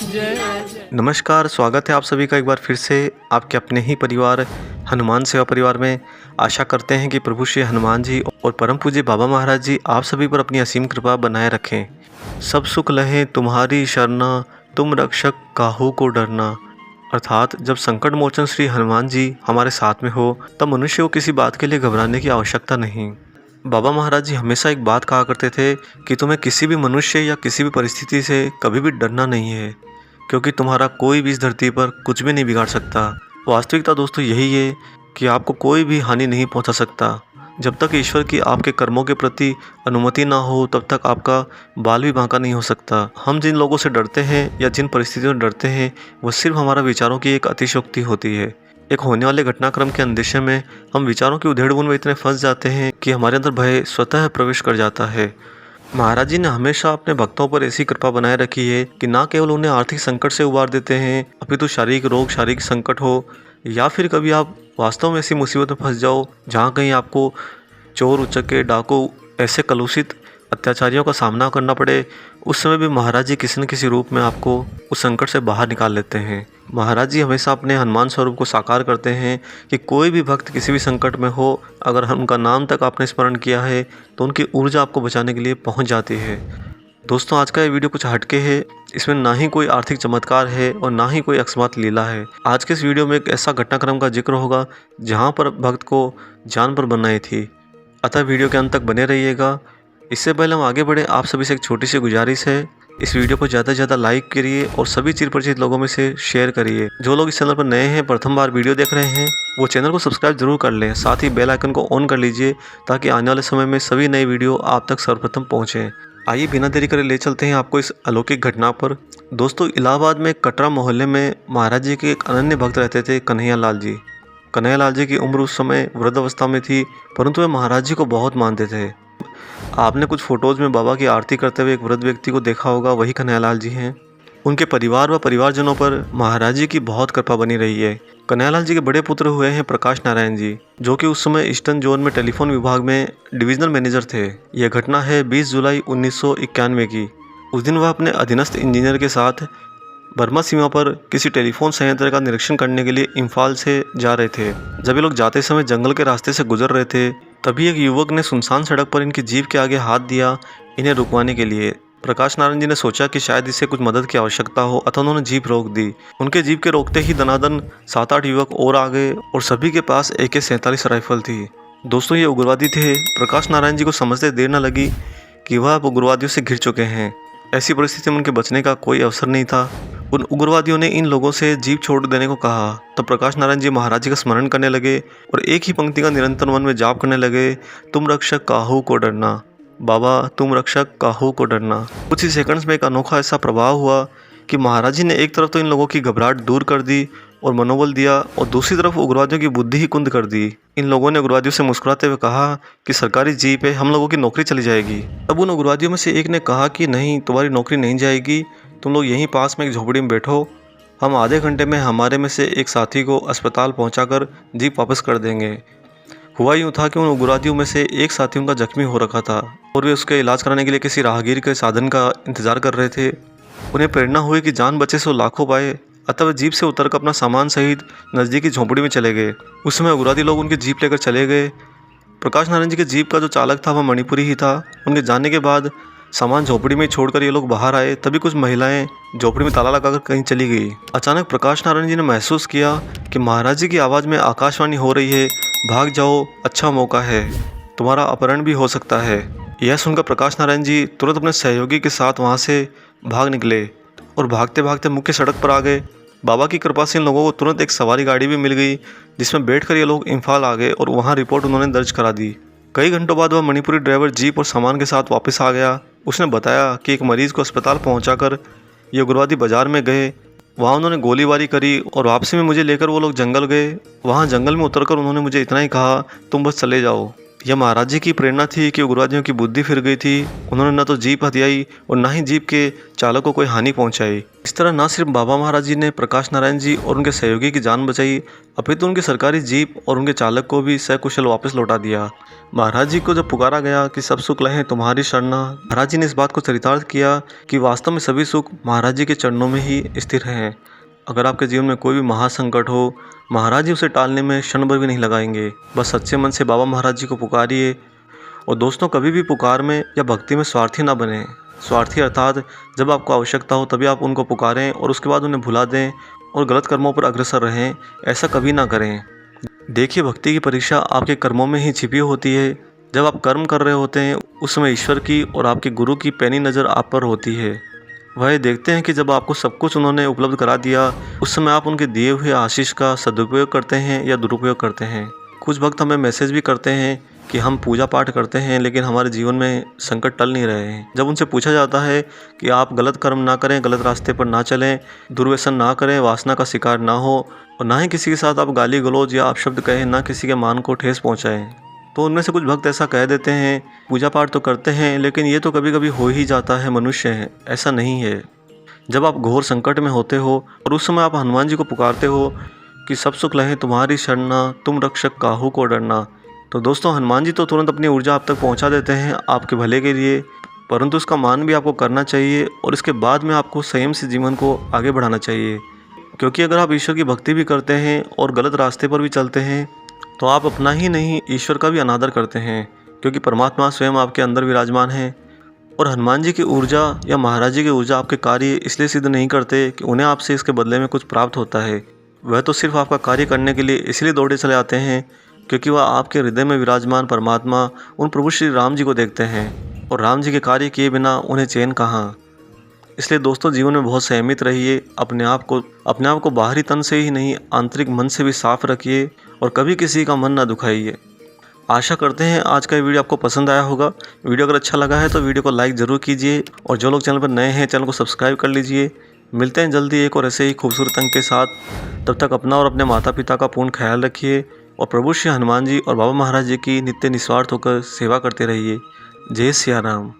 नमस्कार, स्वागत है आप सभी का एक बार फिर से आपके अपने ही परिवार हनुमान सेवा परिवार में। आशा करते हैं कि प्रभु श्री हनुमान जी और परम पूज्य बाबा महाराज जी आप सभी पर अपनी असीम कृपा बनाए रखें। सब सुख लहे तुम्हारी शरणा, तुम रक्षक काहू को डरना। अर्थात जब संकट मोचन श्री हनुमान जी हमारे साथ में हो तब मनुष्य को किसी बात के लिए घबराने की आवश्यकता नहीं। बाबा महाराज जी हमेशा एक बात कहा करते थे कि तुम्हें किसी भी मनुष्य या किसी भी परिस्थिति से कभी भी डरना नहीं है, क्योंकि तुम्हारा कोई भी इस धरती पर कुछ भी नहीं बिगाड़ सकता। वास्तविकता दोस्तों यही है कि आपको कोई भी हानि नहीं पहुंचा सकता। जब तक ईश्वर की आपके कर्मों के प्रति अनुमति ना हो तब तक आपका बाल भी बांका नहीं हो सकता। हम जिन लोगों से डरते हैं या जिन परिस्थितियों से डरते हैं वह सिर्फ हमारा विचारों की एक अतिशयोक्ति होती है। एक होने वाले घटनाक्रम के अंदेशे में हम विचारों की उधेड़-बुन में इतने फंस जाते हैं कि हमारे अंदर भय स्वतः प्रवेश कर जाता है। महाराज जी ने हमेशा अपने भक्तों पर ऐसी कृपा बनाए रखी है कि ना केवल उन्हें आर्थिक संकट से उबार देते हैं, अपितु शारीरिक रोग, शारीरिक संकट हो या फिर कभी आप वास्तव में ऐसी मुसीबत में फंस जाओ जहाँ कहीं आपको चोर, उचक्के, डाकू ऐसे कलुषित अत्याचारियों का सामना करना पड़े, उस समय भी महाराज जी किसी न किसी रूप में आपको उस संकट से बाहर निकाल लेते हैं। महाराज जी हमेशा अपने हनुमान स्वरूप को साकार करते हैं कि कोई भी भक्त किसी भी संकट में हो, अगर उनका नाम तक आपने स्मरण किया है तो उनकी ऊर्जा आपको बचाने के लिए पहुंच जाती है। दोस्तों आज का ये वीडियो कुछ हटके है, इसमें ना ही कोई आर्थिक चमत्कार है और ना ही कोई अकस्मात लीला है। आज के इस वीडियो में एक ऐसा घटनाक्रम का जिक्र होगा जहाँ पर भक्त को जान पर बनाई थी, अतः वीडियो के अंत तक बने रहिएगा। इससे पहले हम आगे बढ़े, आप सभी से एक छोटी सी गुजारिश है, इस वीडियो को ज़्यादा से ज़्यादा लाइक करिए और सभी चिरपरिचित लोगों में से शेयर करिए। जो लोग इस चैनल पर नए हैं, प्रथम बार वीडियो देख रहे हैं, वो चैनल को सब्सक्राइब जरूर कर लें। साथ ही बेल आइकन को ऑन कर लीजिए ताकि आने वाले समय में सभी नई वीडियो आप तक सर्वप्रथम पहुँचें। आइए बिना देरी करे ले चलते हैं आपको इस अलौकिक घटना पर। दोस्तों इलाहाबाद में कटरा मोहल्ले में महाराज जी के एक अनन्य भक्त रहते थे, कन्हैया लाल जी। कन्हैया लाल जी की उम्र उस समय वृद्धावस्था में थी, परंतु वे महाराज जी को बहुत मानते थे। आपने कुछ फोटोज़ में बाबा की आरती करते हुए एक वृद्ध व्यक्ति को देखा होगा, वही कन्हैया लाल जी हैं। उनके परिवार व परिवारजनों पर महाराज जी की बहुत कृपा बनी रही है। कन्हैया लाल जी के बड़े पुत्र हुए हैं प्रकाश नारायण जी, जो कि उस समय ईस्टर्न जोन में टेलीफोन विभाग में डिविजनल मैनेजर थे। यह घटना है 20 जुलाई 1991 की। उस दिन वह अपने अधीनस्थ इंजीनियर के साथ बर्मा सीमा पर किसी टेलीफोन संयंत्र का निरीक्षण करने के लिए इम्फाल से जा रहे थे। जब ये लोग जाते समय जंगल के रास्ते से गुजर रहे थे तभी एक युवक ने सुनसान सड़क पर इनकी जीप के आगे हाथ दिया इन्हें रुकवाने के लिए। प्रकाश नारायण जी ने सोचा कि शायद इसे कुछ मदद की आवश्यकता हो, अतः उन्होंने जीप रोक दी। उनके जीप के रोकते ही दनादन 7-8 युवक और आ गए और सभी के पास AK-47 राइफल थी। दोस्तों ये उग्रवादी थे। प्रकाश नारायण जी को समझते देर न लगी कि वह अब उग्रवादियों से घिर चुके हैं। ऐसी परिस्थिति में उनके बचने का कोई अवसर नहीं था। उन उग्रवादियों ने इन लोगों से जीप छोड़ देने को कहा। तब प्रकाश नारायण जी महाराज जी का स्मरण करने लगे और एक ही पंक्ति का निरंतर मन में जाप करने लगे, तुम रक्षक काहू को डरना, बाबा तुम रक्षक काहू को डरना। कुछ ही सेकंड्स में एक अनोखा ऐसा प्रभाव हुआ कि महाराज जी ने एक तरफ तो इन लोगों की घबराहट दूर कर दी और मनोबल दिया और दूसरी तरफ उग्रवादियों की बुद्धि ही कुंद कर दी। इन लोगों ने उग्रवादियों से मुस्कुराते हुए कहा कि सरकारी जीप है, हम लोगों की नौकरी चली जाएगी। तब उन उग्रवादियों में से एक ने कहा कि नहीं, तुम्हारी नौकरी नहीं जाएगी, तुम लोग यहीं पास में एक झोपड़ी में बैठो, हम आधे घंटे में हमारे में से एक साथी को अस्पताल पहुंचाकर जीप वापस कर देंगे। हुआ यूँ था कि उन उग्रवादियों में से एक साथी उनका जख्मी हो रखा था और वे उसके इलाज कराने के लिए किसी राहगीर के साधन का इंतजार कर रहे थे। उन्हें प्रेरणा हुई कि जान बचे सो लाखों पाए, अतः वे जीप से उतरकर अपना सामान सहित नज़दीकी झोंपड़ी में चले गए। उस समय उग्रवादी लोग उनकी जीप लेकर चले गए। प्रकाश नारायण जी के जीप का जो चालक था वह मणिपुरी ही था। उनके जाने के बाद सामान झोपड़ी में छोड़कर ये लोग बाहर आए, तभी कुछ महिलाएं झोपड़ी में ताला लगाकर कहीं चली गई। अचानक प्रकाश नारायण जी ने महसूस किया कि महाराज जी की आवाज़ में आकाशवाणी हो रही है, भाग जाओ, अच्छा मौका है, तुम्हारा अपहरण भी हो सकता है। यह सुनकर प्रकाश नारायण जी तुरंत अपने सहयोगी के साथ वहाँ से भाग निकले और भागते भागते मुख्य सड़क पर आ गए। बाबा की कृपा से इन लोगों को तुरंत एक सवारी गाड़ी भी मिल गई जिसमें बैठकर ये लोग इम्फाल आ गए और वहाँ रिपोर्ट उन्होंने दर्ज करा दी। कई घंटों बाद वह मणिपुरी ड्राइवर जीप और सामान के साथ वापस आ गया। उसने बताया कि एक मरीज को अस्पताल पहुंचाकर ये उग्रवादी बाजार में गए, वहाँ उन्होंने गोलीबारी करी और वापसी में मुझे लेकर वो लोग जंगल गए। वहाँ जंगल में उतरकर उन्होंने मुझे इतना ही कहा, तुम बस चले जाओ। यह महाराज जी की प्रेरणा थी कि उग्रवादियों की बुद्धि फिर गई थी। उन्होंने न तो जीप हथियाई और न ही जीप के चालक को कोई हानि पहुंचाई। इस तरह न सिर्फ बाबा महाराज जी ने प्रकाश नारायण जी और उनके सहयोगी की जान बचाई, अपितु उनकी सरकारी जीप और उनके चालक को भी सकुशल वापस लौटा दिया। महाराज जी को जब पुकारा गया कि सब सुख लहें तुम्हारी शरणा, महाराज जी ने इस बात को चरितार्थ किया कि वास्तव में सभी सुख महाराज जी के चरणों में ही स्थिर हैं। अगर आपके जीवन में कोई भी महासंकट हो, महाराज जी उसे टालने में क्षण भर भी नहीं लगाएंगे। बस सच्चे मन से बाबा महाराज जी को पुकारिए। और दोस्तों, कभी भी पुकार में या भक्ति में स्वार्थी ना बने। स्वार्थी अर्थात जब आपको आवश्यकता हो तभी आप उनको पुकारें और उसके बाद उन्हें भुला दें और गलत कर्मों पर अग्रसर रहें, ऐसा कभी ना करें। देखिए, भक्ति की परीक्षा आपके कर्मों में ही छिपी होती है। जब आप कर्म कर रहे होते हैं उस समय ईश्वर की और आपके गुरु की पैनी नज़र आप पर होती है। वह देखते हैं कि जब आपको सब कुछ उन्होंने उपलब्ध करा दिया, उस समय आप उनके दिए हुए आशीष का सदुपयोग करते हैं या दुरुपयोग करते हैं। कुछ भक्त हमें मैसेज भी करते हैं कि हम पूजा पाठ करते हैं लेकिन हमारे जीवन में संकट टल नहीं रहे हैं। जब उनसे पूछा जाता है कि आप गलत कर्म ना करें, गलत रास्ते पर ना चलें, दुर्व्यसन ना करें, वासना का शिकार ना हो और ना ही किसी के साथ आप गाली गलौज या अपशब्द कहें, ना किसी के मान को ठेस पहुँचाएँ, तो उनमें से कुछ भक्त ऐसा कह देते हैं, पूजा पाठ तो करते हैं लेकिन ये तो कभी कभी हो ही जाता है, मनुष्य है, ऐसा नहीं है। जब आप घोर संकट में होते हो और उस समय आप हनुमान जी को पुकारते हो कि सब सुख लहे तुम्हारी शरणा, तुम रक्षक काहू को डरना, तो दोस्तों हनुमान जी तो तुरंत अपनी ऊर्जा आप तक पहुंचा देते हैं आपके भले के लिए, परंतु उसका मान भी आपको करना चाहिए और इसके बाद में आपको संयम से जीवन को आगे बढ़ाना चाहिए। क्योंकि अगर आप ईश्वर की भक्ति भी करते हैं और गलत रास्ते पर भी चलते हैं तो आप अपना ही नहीं ईश्वर का भी अनादर करते हैं, क्योंकि परमात्मा स्वयं आपके अंदर विराजमान है। और हनुमान जी की ऊर्जा या महाराज जी की ऊर्जा आपके कार्य इसलिए सिद्ध नहीं करते कि उन्हें आपसे इसके बदले में कुछ प्राप्त होता है। वह तो सिर्फ आपका कार्य करने के लिए इसलिए दौड़े चले आते हैं क्योंकि वह आपके हृदय में विराजमान परमात्मा उन प्रभु श्री राम जी को देखते हैं और राम जी के कार्य किए बिना उन्हें चैन कहाँ। इसलिए दोस्तों, जीवन में बहुत संयमित रहिए, अपने आप को बाहरी तन से ही नहीं आंतरिक मन से भी साफ रखिए और कभी किसी का मन ना दुखाइए। आशा करते हैं आज का वीडियो आपको पसंद आया होगा। वीडियो अगर अच्छा लगा है तो वीडियो को लाइक ज़रूर कीजिए और जो लोग चैनल पर नए हैं चैनल को सब्सक्राइब कर लीजिए। मिलते हैं जल्दी एक और ऐसे ही खूबसूरत अंक के साथ। तब तक अपना और अपने माता पिता का पूर्ण ख्याल रखिए और प्रभु श्री हनुमान जी और बाबा महाराज जी की नित्य निस्वार्थ होकर सेवा करते रहिए। जय सिया राम।